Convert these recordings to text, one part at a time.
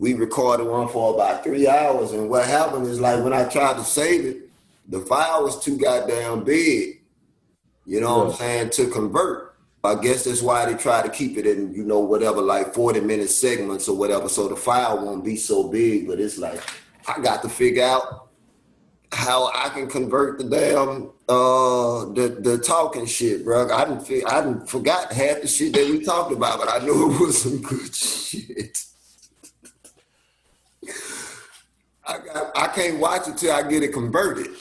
we recorded one for about 3 hours. And what happened is like when I tried to save it, the file was too goddamn big, you know what I'm saying, to convert. I guess that's why they try to keep it in, you know, whatever, like 40-minute segments or whatever, so the file won't be so big. But it's like, I got to figure out how I can convert the damn the talking shit, bro. I didn't forgot half the shit that we talked about, but I knew it was some good shit. I can't watch it till I get it converted,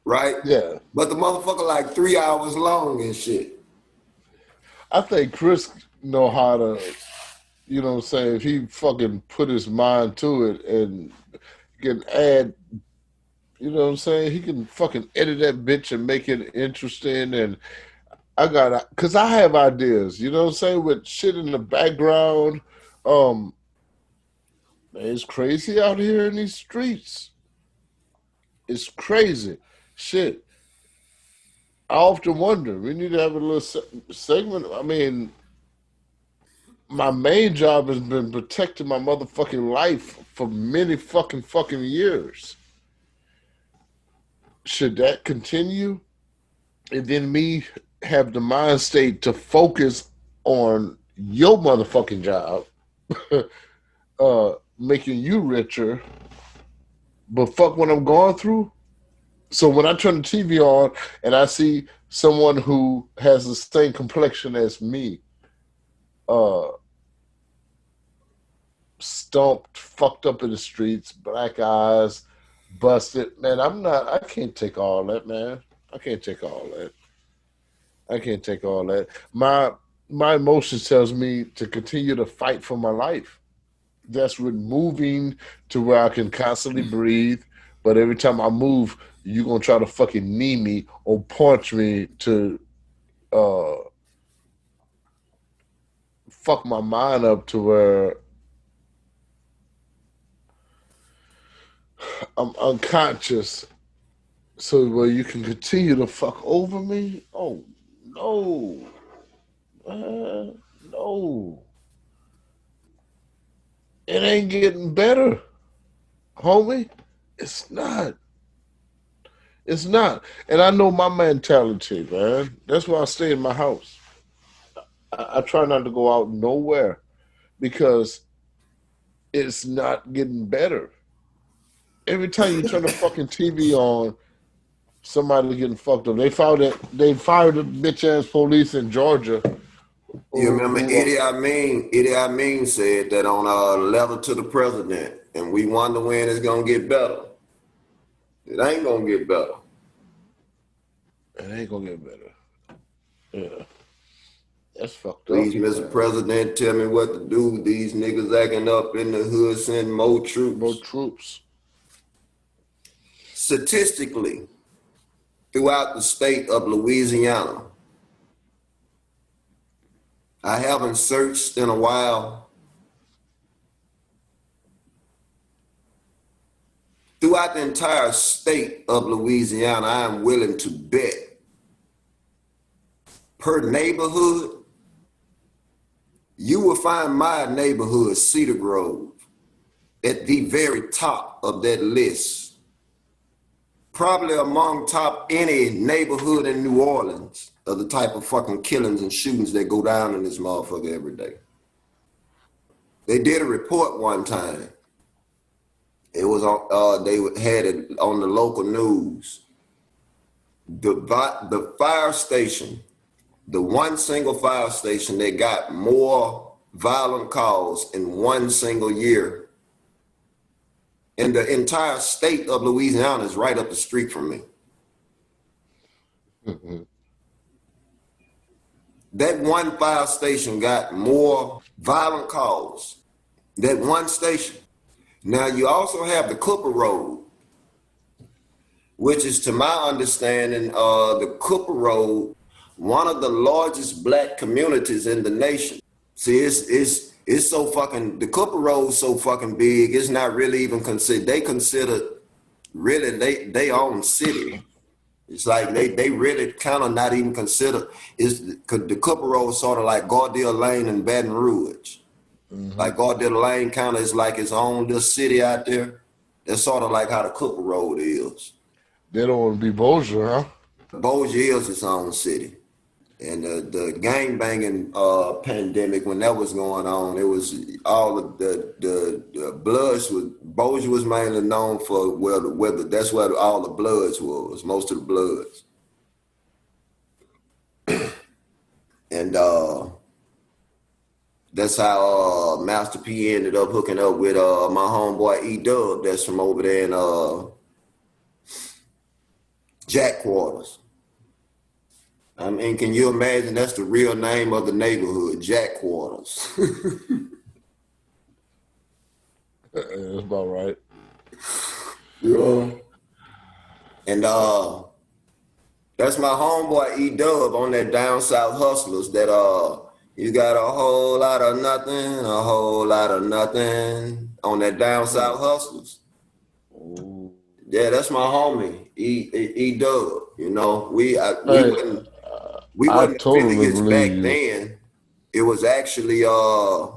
right? Yeah. But the motherfucker like 3 hours long and shit. I think Chris know how to, you know what I'm saying, if he fucking put his mind to it and can add, you know what I'm saying, he can fucking edit that bitch and make it interesting. And because I have ideas, you know what I'm saying, with shit in the background. It's crazy out here in these streets. It's crazy. Shit. I often wonder, we need to have a little segment. I mean, my main job has been protecting my motherfucking life for many fucking years. Should that continue? And then me have the mind state to focus on your motherfucking job, making you richer, but fuck what I'm going through. So when I turn the TV on and I see someone who has the same complexion as me, stumped, fucked up in the streets, black eyes, busted, man, I can't take all that, man. I can't take all that. My emotions tells me to continue to fight for my life. That's with moving to where I can constantly breathe, but every time I move, you're going to try to fucking knee me or punch me to fuck my mind up to where I'm unconscious so where you can continue to fuck over me? Oh, no. No. It ain't getting better, homie. It's not. It's not. And I know my mentality, man. That's why I stay in my house. I try not to go out nowhere because it's not getting better. Every time you turn the fucking TV on, somebody getting fucked up. They fired the bitch ass police in Georgia. You remember Idi Amin said that on a level to the president, and we wonder when it's gonna get better. It ain't gonna get better. It ain't gonna get better. Yeah. That's fucked Please, up. Mr. President, tell me what to do. These niggas acting up in the hood, send more troops. More troops. Statistically, throughout the state of Louisiana, I haven't searched in a while. Throughout the entire state of Louisiana, I am willing to bet per neighborhood, you will find my neighborhood, Cedar Grove, at the very top of that list. Probably among top any neighborhood in New Orleans of the type of fucking killings and shootings that go down in this motherfucker every day. They did a report one time. It was on, they had it on the local news. The fire station, the one single fire station that got more violent calls in one single year in the entire state of Louisiana is right up the street from me. Mm-hmm. That one fire station got more violent calls. That one station. Now you also have the Cooper Road, which is, to my understanding, the Cooper Road, one of the largest black communities in the nation. See, it's so fucking, the Cooper Road so fucking big, it's not really even considered, they consider really they own city. It's like they really kind of not even consider, the Cooper Road sort of like Gardere Lane and Baton Rouge. Mm-hmm. Like Ravin-Delmain kind of is like its own little city out there. That's sort of like how the Cooper Road is. They don't want to be Bossier, huh? Bossier is its own city. And the gang banging pandemic, when that was going on, it was all of the bloods was Bossier was mainly known for that's where all the bloods was, most of the bloods. And that's how Master P ended up hooking up with my homeboy E-Dub that's from over there in Jack Quarters. I mean, can you imagine that's the real name of the neighborhood, Jack Quarters? That's about right. Yeah. And that's my homeboy E-Dub on that down south hustlers that you got a whole lot of nothing, a whole lot of nothing on that down south hustlers. Ooh. Yeah, that's my homie, E-Dub. You know, Hey, we I wasn't totally affiliates believe back you. then. It was actually the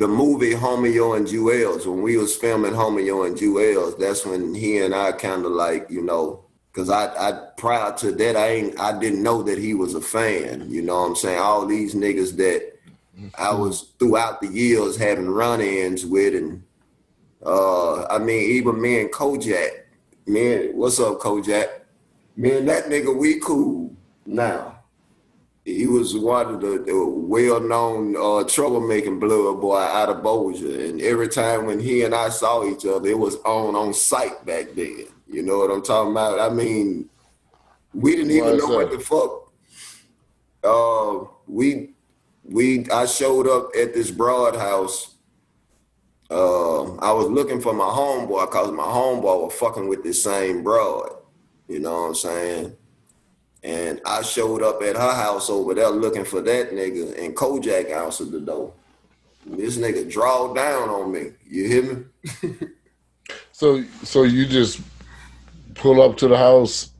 movie Homeo and Jewells. When we was filming Homeo and Jewells, that's when he and I kind of like, you know, because I prior to that I didn't know that he was a fan. You know what I'm saying? All these niggas that I was throughout the years having run-ins with, and I mean even me and Kojak. Man, what's up, Kojak? Man, that nigga, we cool now. He was one of the well-known troublemaking blood boy out of Bossier, and every time when he and I saw each other, it was on site back then. You know what I'm talking about? I mean, we didn't Why even is know what that? the fuck. I showed up at this broad house. I was looking for my homeboy because my homeboy was fucking with this same broad. You know what I'm saying? And I showed up at her house over there looking for that nigga, and Kojak answered the door. This nigga drawed down on me. You hear me? So you just pull up to the house,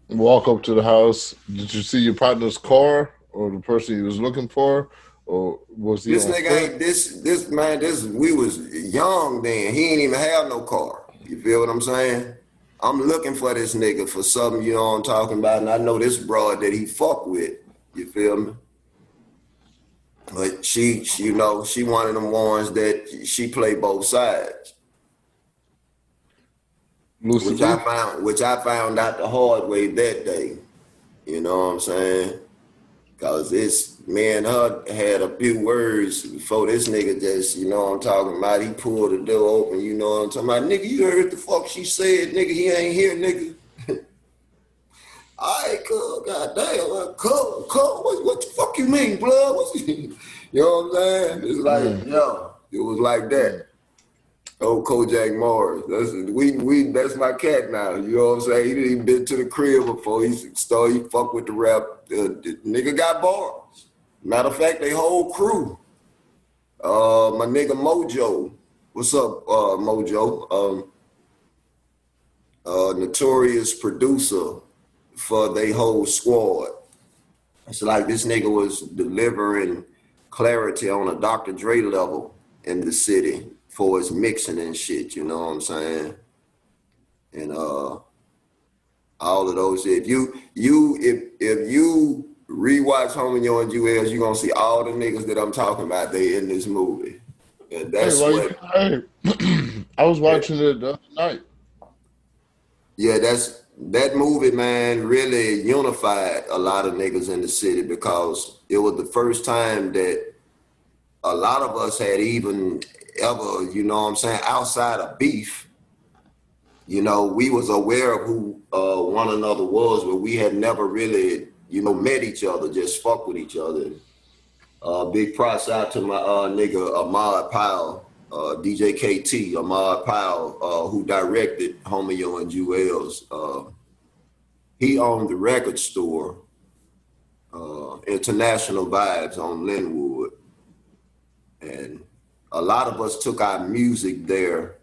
walk up to the house. Did you see your partner's car or the person he was looking for, or was he This on nigga foot? ain't this man. This we was young then. He ain't even have no car. You feel what I'm saying? I'm looking for this nigga for something. You know what I'm talking about, and I know this broad that he fuck with. You feel me? But she, you know, she one of them ones that she play both sides. Lucy Lee? Which I found out the hard way that day. You know what I'm saying? Cause it's me and her had a few words before this nigga just, you know what I'm talking about. He pulled the door open, you know what I'm talking about. Nigga, you heard the fuck she said, nigga, he ain't here, nigga. All right, cool, goddamn, cool, what the fuck you mean, blood? You know what I'm saying? It's like, Mm, yo, it was like that. mm. Oh, Kojak Morris. That's my cat now. You know what I'm saying? He didn't even been to the crib before he fuck with the rap. The nigga got bars. Matter of fact, they whole crew. My nigga Mojo. What's up, Mojo? Notorious producer for they whole squad. It's like this nigga was delivering clarity on a Dr. Dre level in the city for his mixing and shit, you know what I'm saying? And all of those shit. If you rewatch Homeo and Jewells, you're gonna see all the niggas that I'm talking about, they in this movie. And Hey, that's why you? what Hey, I was watching it the other night. yeah, that movie, man, really unified a lot of niggas in the city because it was the first time that a lot of us had even ever, you know what I'm saying, outside of beef, you know, we was aware of who one another was, but we had never really, you know, met each other, just fuck with each other. Big props out to my nigga Ahmad Powell, DJ KT, Ahmad Powell, who directed Homeo and Jewells. He owned the record store, International Vibes on Linwood. And a lot of us took our music there.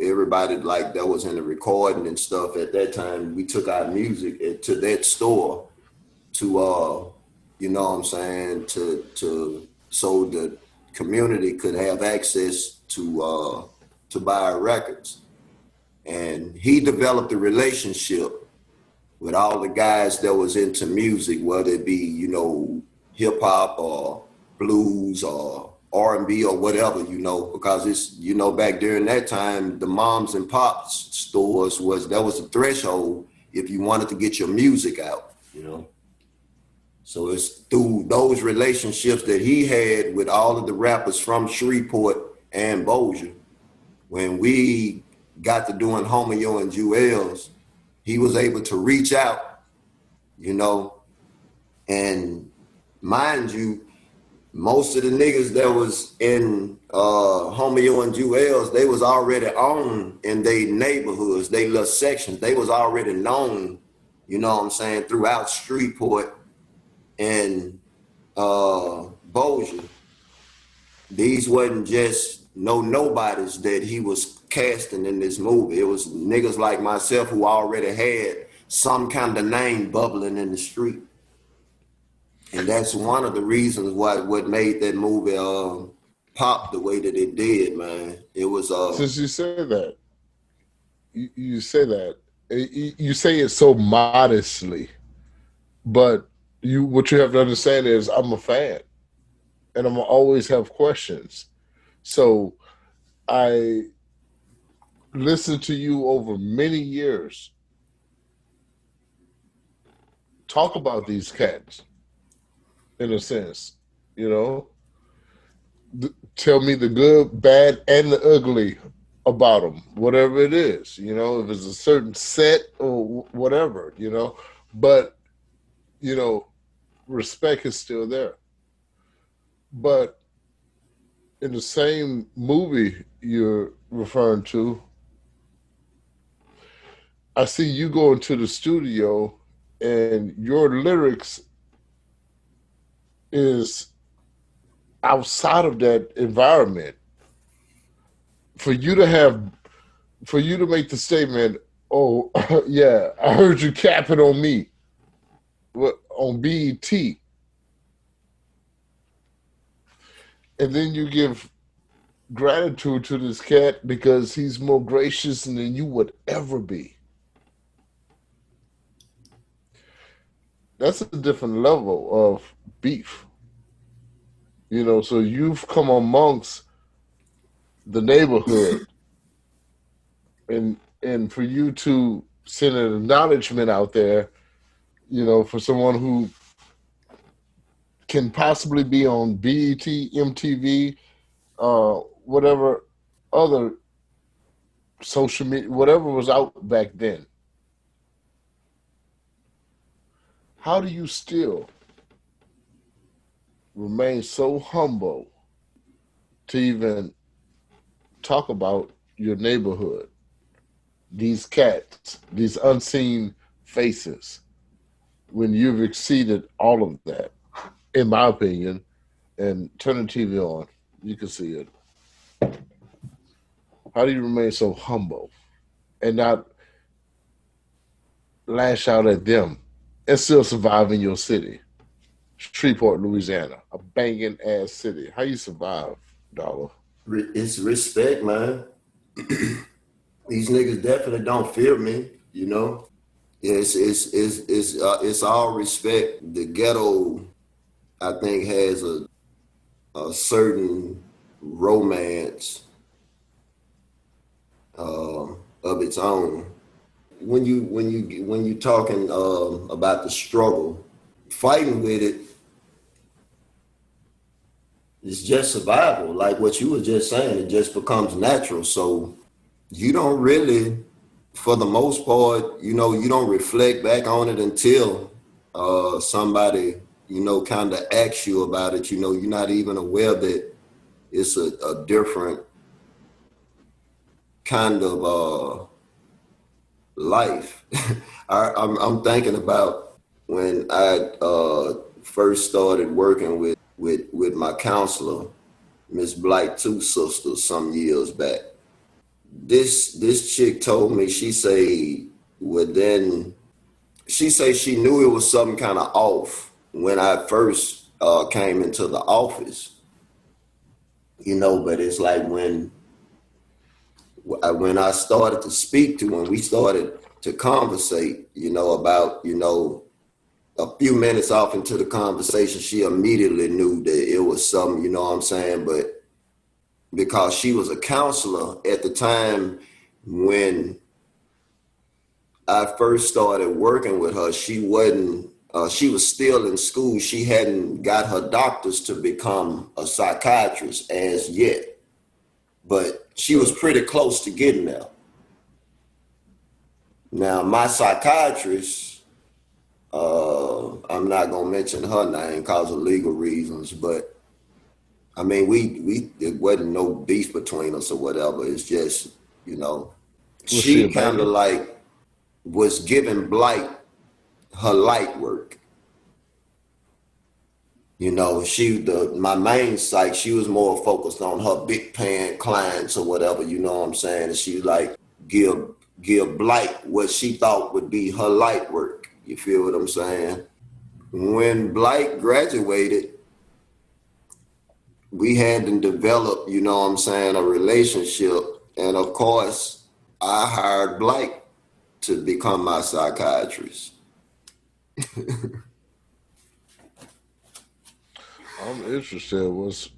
Everybody like that was in the recording and stuff at that time. We took our music to that store to you know what I'm saying, to so the community could have access to buy records. And he developed a relationship with all the guys that was into music, whether it be, hip hop or blues or R&B or whatever, because it's, back during that time, the moms and pops stores that was the threshold if you wanted to get your music out. So it's through those relationships that he had with all of the rappers from Shreveport and Bossier. When we got to doing Homeo and Jewells, he was able to reach out, you know, and mind you, most of the niggas that was in Homeo and Jewells, they was already on in their neighborhoods, they little sections. They was already known, throughout Shreveport and Bossier. These wasn't just nobodies that he was casting in this movie. It was niggas like myself who already had some kind of name bubbling in the street. And that's one of the reasons what made that movie pop the way that it did, man. It was Since you say that, you say that, you say it so modestly, but what you have to understand is I'm a fan, and I'm gonna always have questions. So I listened to you over many years talk about these cats in a sense, you know, tell me the good, bad, and the ugly about them, whatever it is, if it's a certain set or whatever, but, you know, respect is still there. But in the same movie you're referring to, I see you go into the studio and your lyrics is outside of that environment. For you to make the statement, oh, yeah, I heard you capping on me on BET. And then you give gratitude to this cat because he's more gracious than you would ever be. That's a different level of beef. So you've come amongst the neighborhood, and for you to send an acknowledgement out there, for someone who can possibly be on BET, MTV, whatever other social media, whatever was out back then. How do you still remain so humble to even talk about your neighborhood, these cats, these unseen faces, when you've exceeded all of that, in my opinion? And turn the TV on, you can see it. How do you remain so humble and not lash out at them and still survive in your city? Shreveport, Louisiana, a banging ass city. How you survive, Dollar? it's respect, man. These niggas definitely don't fear me. It's all respect. The ghetto, I think, has a certain romance of its own. When you talking about the struggle, fighting with it is just survival. Like what you were just saying, it just becomes natural. So you don't really, for the most part, you don't reflect back on it until somebody, kind of asks you about it. You're not even aware that it's a different kind of life. I'm thinking about when I first started working with my counselor, Miss Blight, two sisters, some years back. This chick told me, she say she knew it was something kind of off when I first came into the office, but it's like when I started to speak to, when we started to conversate, about, a few minutes off into the conversation, she immediately knew that it was something, you know what I'm saying? But because she was a counselor at the time when I first started working with her, she was still in school. She hadn't got her doctors to become a psychiatrist as yet, but she was pretty close to getting there. Now, my psychiatrist, I'm not gonna mention her name because of legal reasons, but I mean, it wasn't no beef between us or whatever. It's just, Was she a she kind of banker? like was giving Blight her light work. My main psych, she was more focused on her big paying clients or whatever, you know what I'm saying? And she like give give Blight what she thought would be her light work. You feel what I'm saying? When Blight graduated, we had to develop, you know what I'm saying, a relationship. And of course, I hired Blight to become my psychiatrist. I'm interested. Was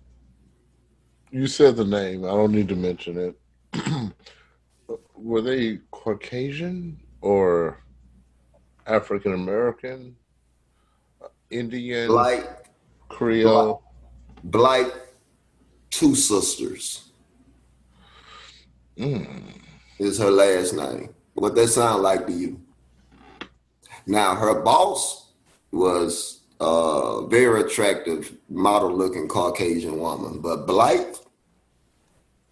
you said the name? I don't need to mention it. Were they Caucasian or African American, Indian, Blight, Blight, Creole? Blight, two sisters Mm. is her last name. What that sound like to you? Now, her boss was a very attractive, model-looking Caucasian woman, but Blight,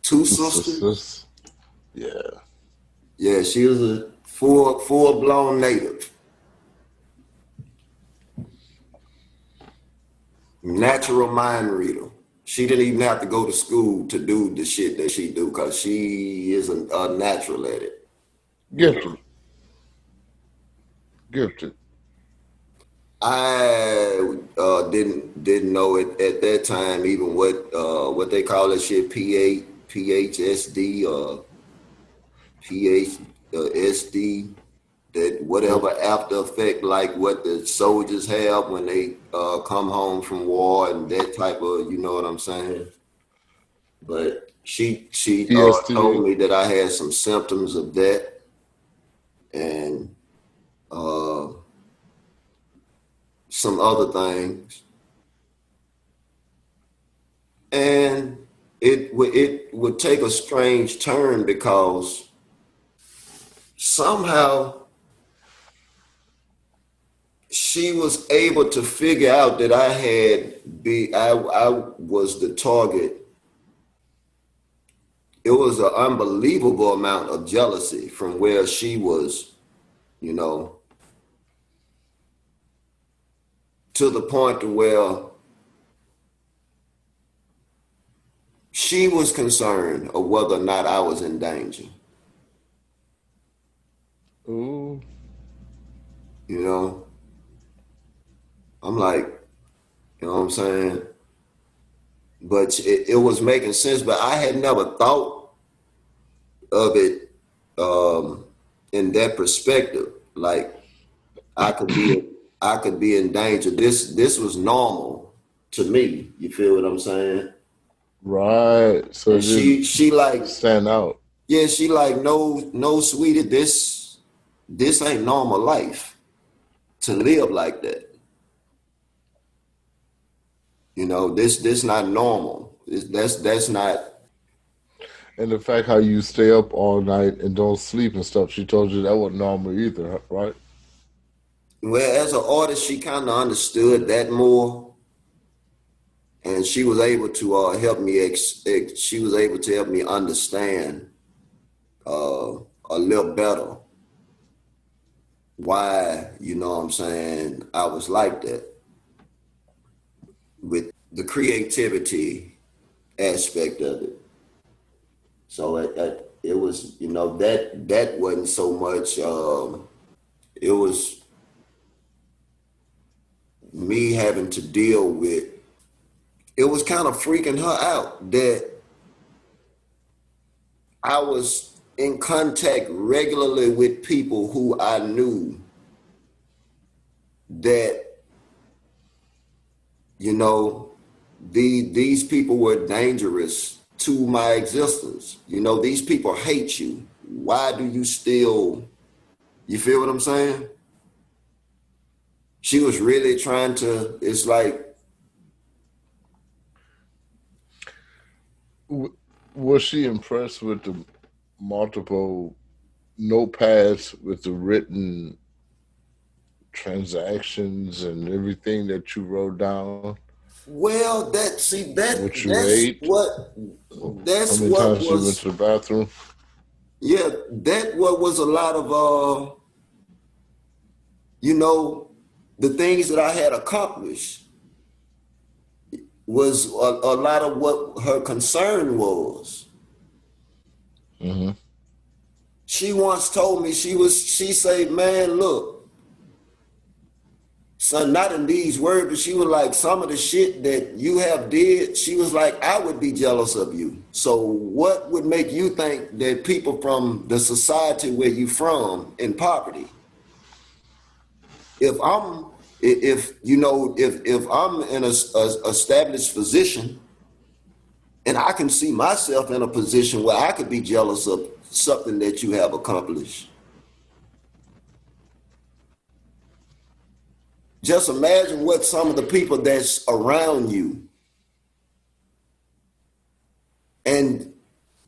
two Two sisters, sisters. Yeah. yeah, she was a full-blown native, natural mind reader. She didn't even have to go to school to do the shit that she do because she is a natural at it. Gifted. Gifted. I didn't know it at that time even what they call that shit PHSD or PHSD, that Yep. whatever after effect like what the soldiers have when they come home from war and that type of, you know what I'm saying. But she told PST. me that I had some symptoms of that, and uh, some other things. And it would take a strange turn because somehow she was able to figure out that I was the target. It was an unbelievable amount of jealousy from where she was, you know, to the point to where she was concerned of whether or not I was in danger. Ooh. You know, I'm like, you know what I'm saying? But it was making sense, but I had never thought of it in that perspective. Like I could be I could be in danger. This was normal to me. You feel what I'm saying? Right. So And it didn't she like, stand out. yeah, she like, no, sweetie, this ain't normal life to live like that. This not normal. That's not. And the fact how you stay up all night and don't sleep and stuff, she told you that wasn't normal either, right? Well, as an artist, she kind of understood that more, and she was able to help me. She was able to help me understand a little better why, you know what I'm saying, I was like that with the creativity aspect of it. So it was, that wasn't so much. It was me having to deal with, it was kind of freaking her out that I was in contact regularly with people who I knew that, you know, these people were dangerous to my existence. You know, these people hate you. Why do you still, you feel what I'm saying? She was really trying to, it's like, Was she impressed with the multiple notepads with the written transactions and everything that you wrote down? well, that, see, What you ate? How that's many what times you went was, to the bathroom? yeah, that what was a lot of, you know, the things that I had accomplished was a lot of what her concern was. Mm-hmm. She once told me, she said, man, look, son, not in these words, but she was like, some of the shit that you have did, she was like, I would be jealous of you. So what would make you think that people from the society where you from in poverty, if I'm, if you know, if I'm in a established position and I can see myself in a position where I could be jealous of something that you have accomplished. Just imagine what some of the people that's around you and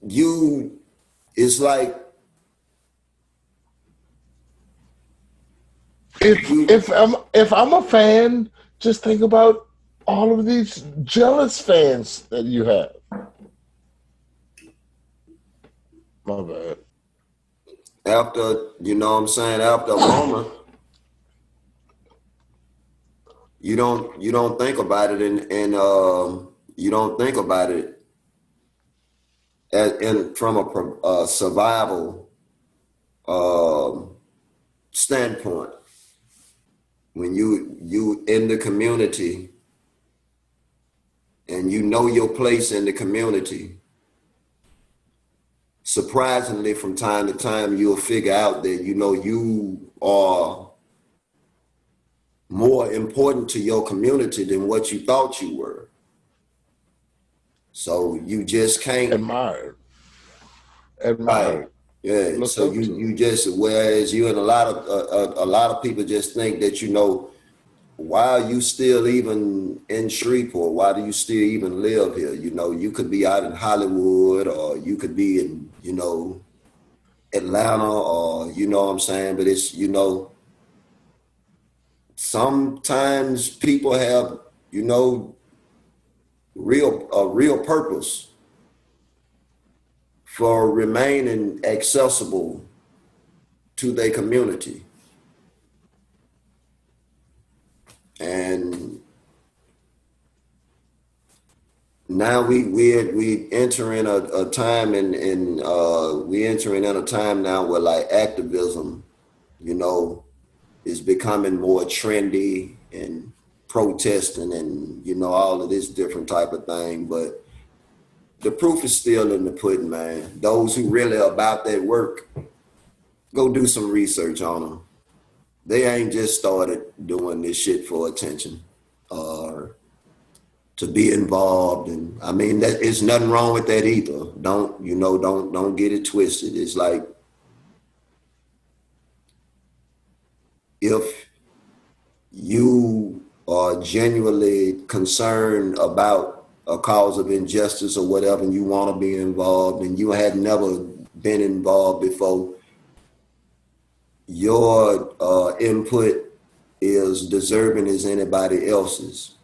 you, it's like you, If I'm a fan, just think about all of these jealous fans that you have. My bad. after, you know what I'm saying, after a moment, you don't think about it and you don't think about it from a survival standpoint. When you in the community and you know your place in the community, surprisingly, from time to time, you'll figure out that, you know, you are more important to your community than what you thought you were. So you just can't, Admired, right? admired, Yeah. looked So up to. you just, whereas you and a lot of people just think that, you know, why are you still even in Shreveport? Why do you still even live here? You know, you could be out in Hollywood or you could be in, you know, Atlanta or, you know what I'm saying? But it's, you know, sometimes people have, you know, a real purpose for remaining accessible to their community. And now we entering a time and we entering in a time now where like activism, you know, is becoming more trendy and protesting and, you know, all of this different type of thing. But the proof is still in the pudding, man. Those who really are about that work, go do some research on them. They ain't just started doing this shit for attention or to be involved. And I mean, that is nothing wrong with that either. Don't, you know, don't get it twisted. It's like, if you are genuinely concerned about a cause of injustice or whatever, and you want to be involved and you had never been involved before, your input is deserving as anybody else's.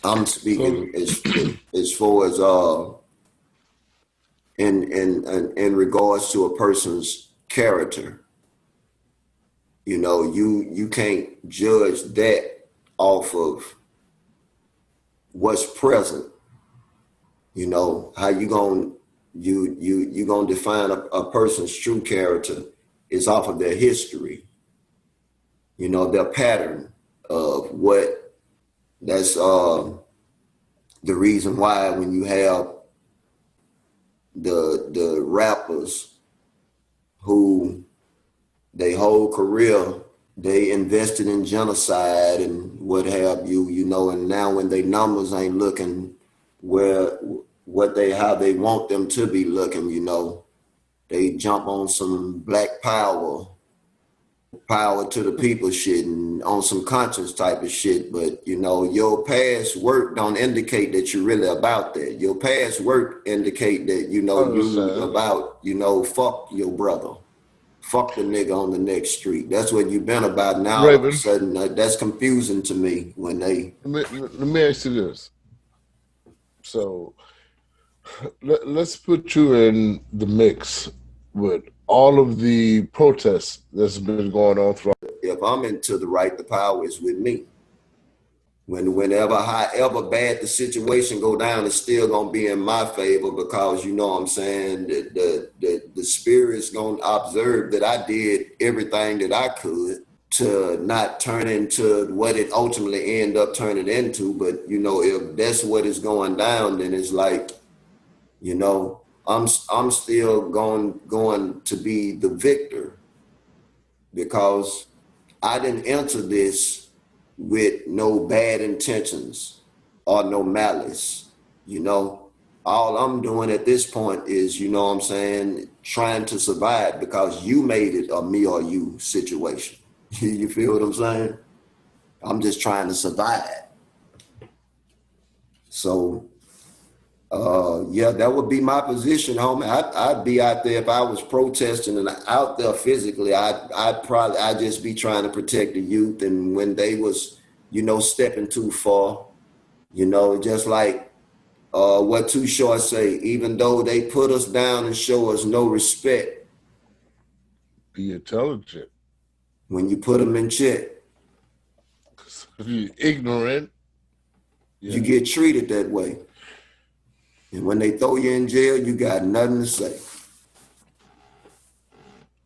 I'm So, speaking as far as in regards to a person's character. You know, you can't judge that off of what's present. You know, how you gonna define a person's true character is off of their history, you know, their pattern of what That's the reason why when you have the rappers who they whole career they invested in genocide and what have you, you know, and now when they numbers ain't looking where what they how they want them to be looking, you know, they jump on some black power to the people shit and on some conscience type of shit. But you know, your past work don't indicate that you're really about that. Your past work indicate that you I know you understand. about, you know, fuck your brother. Fuck the nigga on the next street. That's what you've been about. Now all of a Raven, sudden, that's confusing to me when they. let me ask you this. So let's put you in the mix with all of the protests that's been going on throughout. If I'm into the right, the power is with me. Whenever, however bad the situation go down, it's still gonna be in my favor because you know what I'm saying the spirit's gonna observe that I did everything that I could to not turn into what it ultimately end up turning into. But you know, if that's what is going down, then it's like, you know, I'm still going to be the victor because I didn't enter this with no bad intentions or no malice. You know, all I'm doing at this point is, you know what I'm saying, trying to survive because you made it a me or you situation. You feel what I'm saying? I'm just trying to survive. So, yeah, that would be my position, homie. I'd be out there if I was protesting and out there physically. I'd just be trying to protect the youth. And when they was, you know, stepping too far, you know, just like what Too Short say, even though they put us down and show us no respect, Be intelligent. when you put them in check, 'Cause if you're ignorant, you yeah, get treated that way. And when they throw you in jail, you got nothing to say.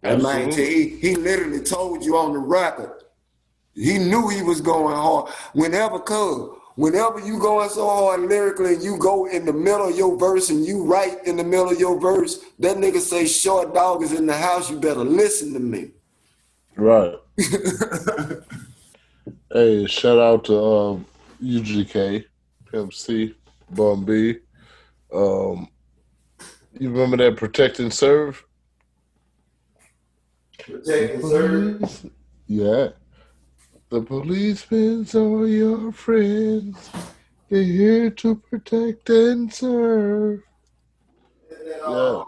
That man, absolutely. he literally told you on the record. He knew he was going hard. Whenever you going so hard lyrically and you go in the middle of your verse and you write in the middle of your verse, that nigga say short dog is in the house, you better listen to me. Right. Hey, shout out to UGK, Pimp C, Bun B. Um, you remember that Protect and Serve? The Protect and serve. police, yeah. The policemen's are your friends. They're here to protect and serve. And then, Yeah,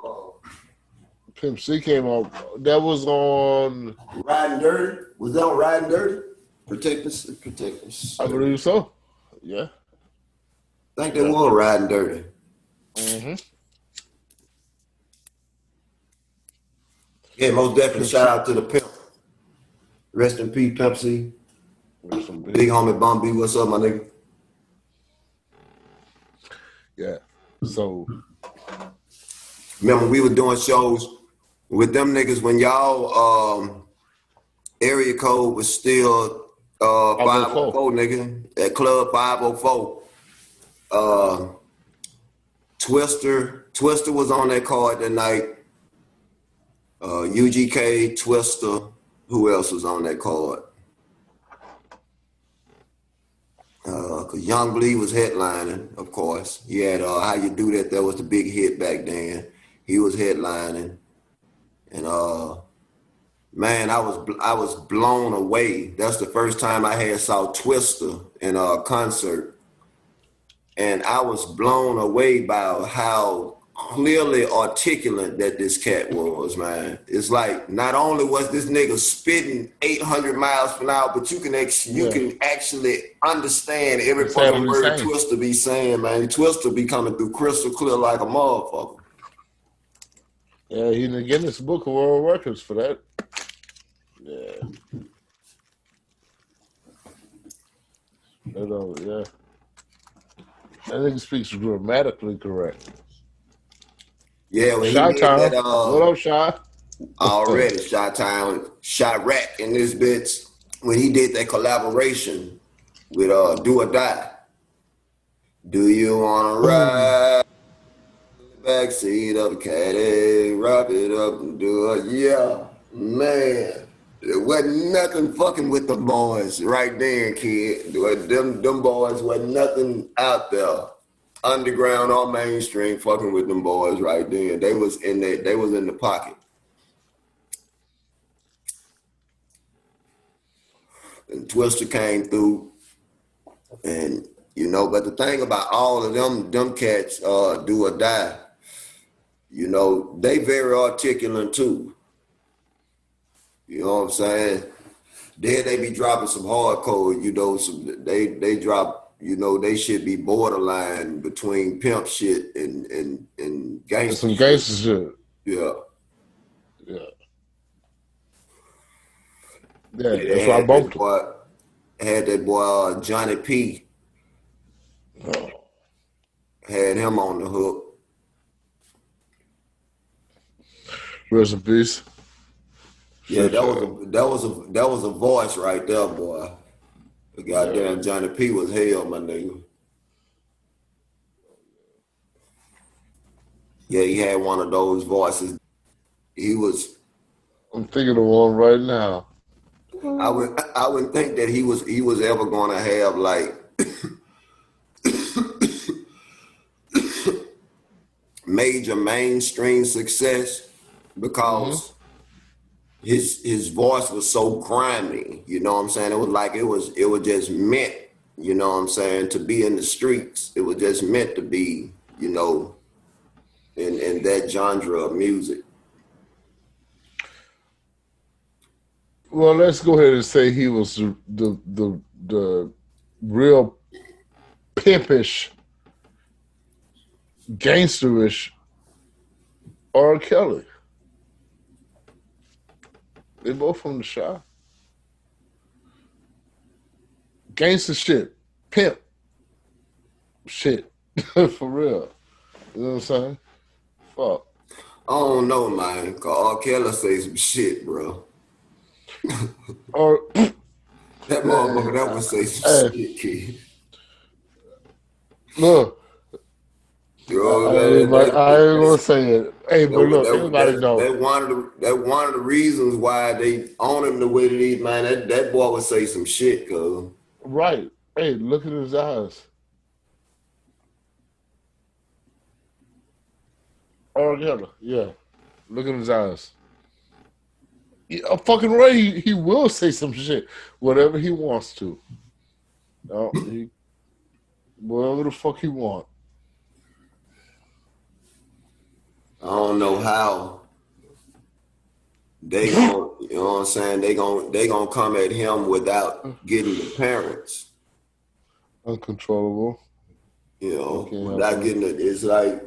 Pimp C came out. That was on, Riding Dirty. Was that on Riding Dirty? Protect and I serve. believe so. Yeah, I think they yeah. were Riding Dirty. Mm-hmm. Yeah, most definitely. Pimp Shout C, out to the pimp. Rest in peace, Pimp C. with some Big B. homie Bum B. What's up, my nigga? Yeah. So, Remember, we were doing shows with them niggas when y'all area code was still 504. 504, nigga. At Club 504. Uh, Twister was on that card that night. UGK, Twister. Who else was on that card? Cause Young Bleed was headlining, of course. He had How You Do That. That was the big hit back then. He was headlining, and man, I was blown away. That's the first time I had saw Twister in a concert, and I was blown away by how clearly articulate that this cat was, man. It's like not only was this nigga spitting 800 miles per hour, but you Yeah. can actually understand every He's saying fucking what he's word saying. Twister be saying, man. Twister be coming through crystal clear like a motherfucker. Yeah, he's in the Guinness Book of World Records for that. Yeah. Yeah. That nigga speaks grammatically correct. Yeah, when he Shy did that Town. What up, Shy? already, Shot Town, Shot Rack in this bitch, when he did that collaboration. with Do or Die. Do you wanna Oh, ride in the backseat of a caddy, wrap it up and do it? Yeah, man. There wasn't nothing fucking with the boys right then, kid. Them boys wasn't nothing out there, underground or mainstream, fucking with them boys right then. They was in the pocket. And Twister came through, and but the thing about all of them cats, Do or Die, they very articulate too. You know what I'm saying? Then they be dropping some hardcore, they drop, they should be borderline between pimp shit and and gangster some shit. gangster shit. Yeah. Yeah, yeah. Yeah, they That's why I bumped him. had that boy Johnny P, Oh, had him on the hook. rest in peace. Yeah, Shit, that was a voice right there, boy. The yeah. goddamn Johnny P was hell, my nigga. Yeah, he had one of those voices. He was. I'm thinking of one right now. I wouldn't think that he was ever going to have like major mainstream success Mm-hmm. because his voice was so grimy. You know what I'm saying? It was like it was just meant. You know what I'm saying, to be in the streets. It was just meant to be. In that genre of music. Well, let's go ahead and say he was the real pimpish, gangsterish R. Kelly. They both from the shop. Gangster shit, pimp shit, for real. You know what I'm saying? Fuck. I don't know, man. Cause R. Kelly say some shit, bro. Or That motherfucker that would say some hey, shit, kid. look, You know I ain't gonna say it. Hey, but look, everybody know. that one of the reasons why they own him the way that he, man. That boy would say some shit, cuz. Right. Hey, look at his eyes. R. Kelly, yeah. Look at his eyes. Yeah, fucking right, he will say some shit, whatever he wants to. No, whatever the fuck he want. I don't know how they gon' you know what I'm saying, they gonna come at him without getting the parents, Uncontrollable. They can't help without him. getting it. It's like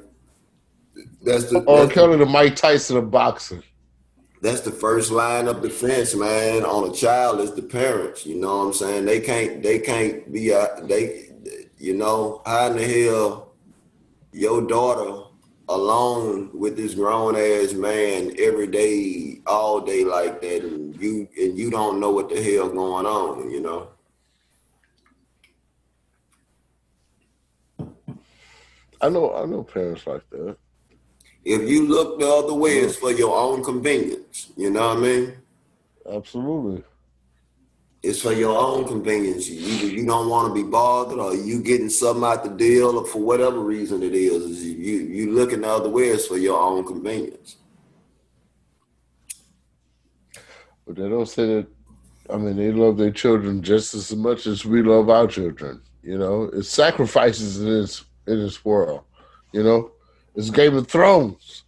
R. Kelly, the Mike Tyson of boxing. that's the first line of defense, man, on a child is the parents. You know what I'm saying? They can't be how in the hell your daughter alone with this grown ass man every day, all day like that, and you don't know what the hell going on. I know parents like that. If you look the other way, it's Look, for your own convenience. You know what I mean? absolutely. It's for your own convenience. Either you don't want to be bothered, or you getting something out the deal, or for whatever reason it is you looking the other way. It's for your own convenience. But they don't say that. I mean, they love their children just as much as we love our children. It's sacrifices in this world. You know, it's Game of Thrones.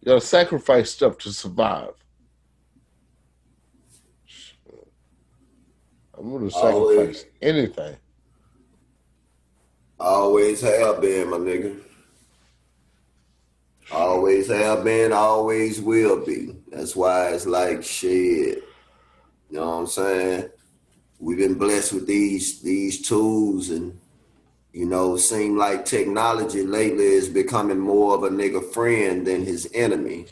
You gotta sacrifice stuff to survive. I'm gonna Always, sacrifice anything. always have been, my nigga. Always have been, always will be. That's why it's like shit. You know what I'm saying? We've been blessed with these tools, and seem like technology lately is becoming more of a nigga friend than his enemy.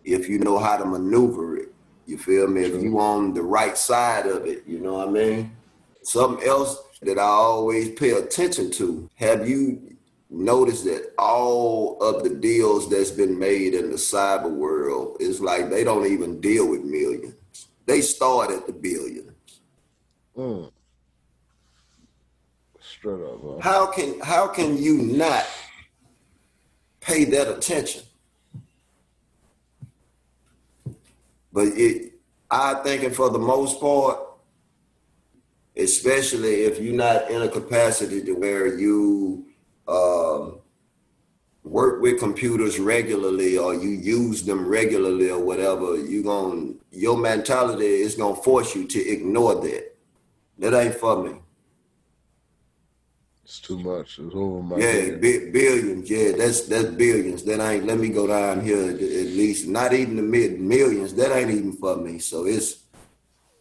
If you know how to maneuver it, you feel me? If True. you on the right side of it, you know what I mean? Something else. that I always pay attention to. Have you noticed that all of the deals that's been made in the cyber world is like they don't even deal with millions. They start at the billions. Mm. Straight up, huh? How can you not pay that attention? But I think for the most part, especially if you're not in a capacity to where you work with computers regularly or you use them regularly or whatever, your mentality is gonna force you to ignore that. That ain't for me. It's too much. It's over my Yeah, head. billions. Yeah, that's billions. That ain't. Let me go down here at least. Not even the millions. That ain't even for me. So it's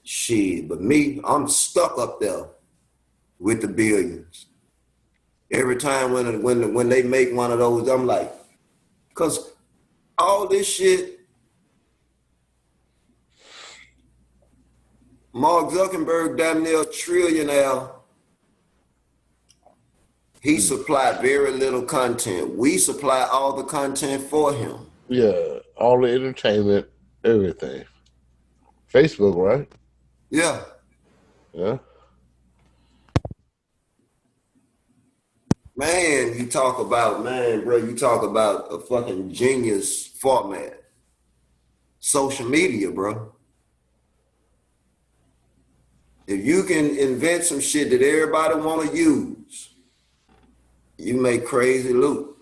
shit. But me, I'm stuck up there with the billions. Every time when they make one of those, I'm like, cause all this shit, Mark Zuckerberg, damn near trillionaire. He supplied very little content. We supply all the content for him. Yeah, all the entertainment, everything. Facebook, right? Yeah. Yeah. Man, you talk about a fucking genius format. Social media, bro. If you can invent some shit that everybody want to use, you make crazy loot.